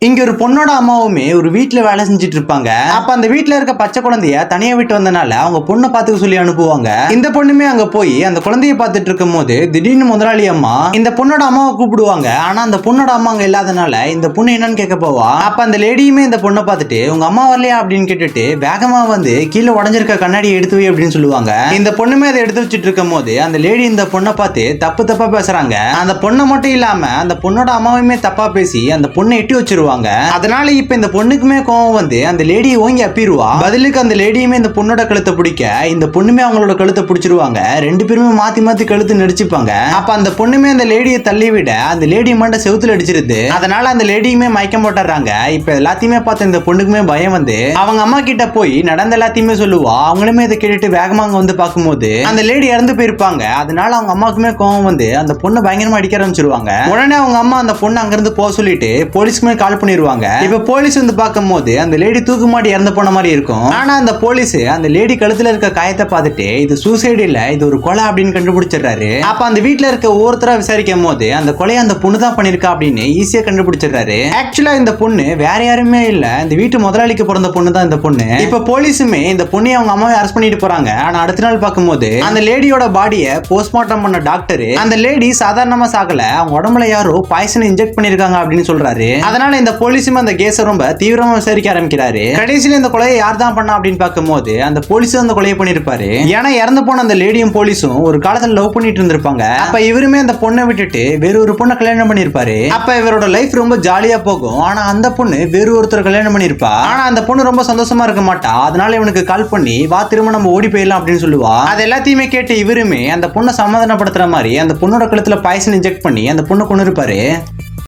இங்க ஒரு பொண்ணோட அம்மாவுமே ஒரு வீட்டுல வேலை செஞ்சுட்டு இருப்பாங்க. அப்ப அந்த வீட்டுல இருக்க பச்சை குழந்தைய தனியா விட்டு வந்தனால அவங்க பொண்ணை பாத்துக்க சொல்லி அனுப்புவாங்க. இந்த பொண்ணுமே அங்க போய் அந்த குழந்தைய பாத்துட்டு இருக்கும் போது திடீர்னு முதலாளி அம்மா இந்த பொண்ணோட அம்மாவை கூப்பிடுவாங்க. ஆனா அந்த பொண்ணோட அம்மா அங்க இல்லாதனால இந்த பொண்ணு என்னன்னு கேட்க போவா. அப்ப அந்த லேடியுமே இந்த பொண்ணை பார்த்துட்டு உங்க அம்மா வரலையா அப்படின்னு கேட்டுட்டு வேகமா வந்து கீழே உடஞ்சிருக்க கண்ணாடி எடுத்து வை அப்படின்னு சொல்லுவாங்க. இந்த பொண்ணுமே அதை எடுத்து வச்சுட்டு இருக்கும் போது அந்த லேடி இந்த பொண்ணை பார்த்து தப்பா பேசுறாங்க. அந்த பொண்ணை மட்டும் இல்லாம அந்த பொண்ணோட அம்மாவுமே தப்பா பேசி அந்த பொண்ணை எட்டி வச்சிருவாங்க. அதனால இப்ப இந்த பொண்ணுக்குமே கோவம் வந்து அந்த லேடியை ஓங்கி அப்பிடுவா. பதிலுக்கு அந்த லேடியுமே இந்த பொண்ணோட கழுத்தை பிடிக்க இந்த பொண்ணுமே அவங்களோட கழுத்தை பிடிச்சிருவாங்க. ரெண்டு பேருமே மாத்தி கழுத்து நடிச்சுப்பாங்க. அப்ப அந்த பொண்ணுமே அந்த லேடியை தள்ளி விட அந்த லேடி மண்டை செவுத்துல அடிச்சிருது. அதனால அந்த லேடியுமே மயக்கம் போட்டுறாங்க. இப்ப எல்லாத்தையுமே பார்த்து இந்த பொண்ணுக்குமே பயம் வந்து அவங்க அம்மா கிட்ட போய் நடந்த எல்லாத்தையுமே சொல்லுவா. அவங்களுமே இதை கேட்டுட்டு வேகமா அங்க வந்து பார்க்கும்போது அந்த லேடி இறந்து போயிருப்பாங்க. அதனால அவங்க அம்மாக்குமே கோவம் வந்து அந்த பொண்ணை பயங்கரமா அடிக்க ஆரம்பிச்சிருவாங்க. உடனே அவங்க அம்மா அந்த பொண்ணு அங்கிருந்து போக சொல்லிட்டு போலீஸ்க்குமே கால் பண்ணிடுவாங்க. இப்ப போலீஸ் வந்து பார்க்கும்போது அந்த லேடி தூக்குமாடி இறந்து போன மாதிரி இருக்கும். ஆனா அந்த போலீஸ் அந்த லேடி கழுத்துல இருக்க காயத்தை பார்த்துட்டு இது சூசைடு இல்ல, இது ஒரு கொலை அப்படின்னு கண்டுபிடிச்சிடுறாரு. அப்ப அந்த வீட்டுல இருக்க ஒவ்வொருத்தரா விசாரிக்கும் போது அந்த கொலையை அந்த பொண்ணு தான் பண்ணிருக்கா அப்படின்னு ஈஸியா கண்டுபிடிச்சிடுறாரு. ஆக்சுவலா இந்த பொண்ணு வேற யாருமே இல்ல, இந்த வீட்டு முதலாளிக்கு பிறந்த பொண்ணு தான் இந்த பொண்ணு. இப்ப போலீஸுமே இந்த பொண்ணை அவங்க அம்மாவை அரெஸ்ட் பண்ணிட்டு போறாங்க. ஆனா அடுத்த நாள் பார்க்கும்போது அந்த லேடியோட பாடியை போஸ்ட்மார்ட்டம் பண்ண டாக்டர் அந்த லேடி சாதாரணமா சாகல, அவங்க உடம்புல யாரோ பாய்சன் இன்ஜெக்ட் பண்ணிருக்காங்க அப்படின்னு சொல்றாரு. அதனால இந்த போலீஸுமே அந்த கேஸை ரொம்ப தீவிரமா விசாரிக்க ஆரம்பிக்கிறாரு. கடைசியில இந்த கொலையை யார் தான் பண்ணா அப்படின்னு பார்க்கும்போது அந்த போலீஸ் அந்த கொலையை பண்ணிருப்பாரு. ஏன்னா இறந்து போன அந்த லேடியும் போலீஸும் ஒரு காலத்துல லவ் பண்ணிட்டு இருந்திருப்பாங்க. அப்ப இவருமே அந்த பொண்ணை விட்டுட்டு வேற ஒரு பொண்ணை கல்யாணம் பண்ணிருப்பாரு. அப்ப இவரோட லைஃப் ரொம்ப ஜாலியா போகும். ஆனா அந்த பொண்ணு வேற ஒருத்தர் கல்யாணம் பண்ணிருப்பா. ஆனா அந்த பொண்ணு ரொம்ப சந்தோஷமா இருக்க மாட்டா. அதனால இவனுக்கு கால் பண்ணி வா திரும்ப நம்ம ஓடி போயிடலாம் அப்படின்னு சொல்லுவா. அது எல்லாத்தையுமே கேட்டு இவருமே அந்த பொண்ணை சமாதானப்படுத்துற மாதிரி அந்த பொண்ணோட கழுத்துல பாய்சன் இன்ஜெக்ட் பண்ணி அந்த பொண்ணை கொண்டு இருப்பாரு.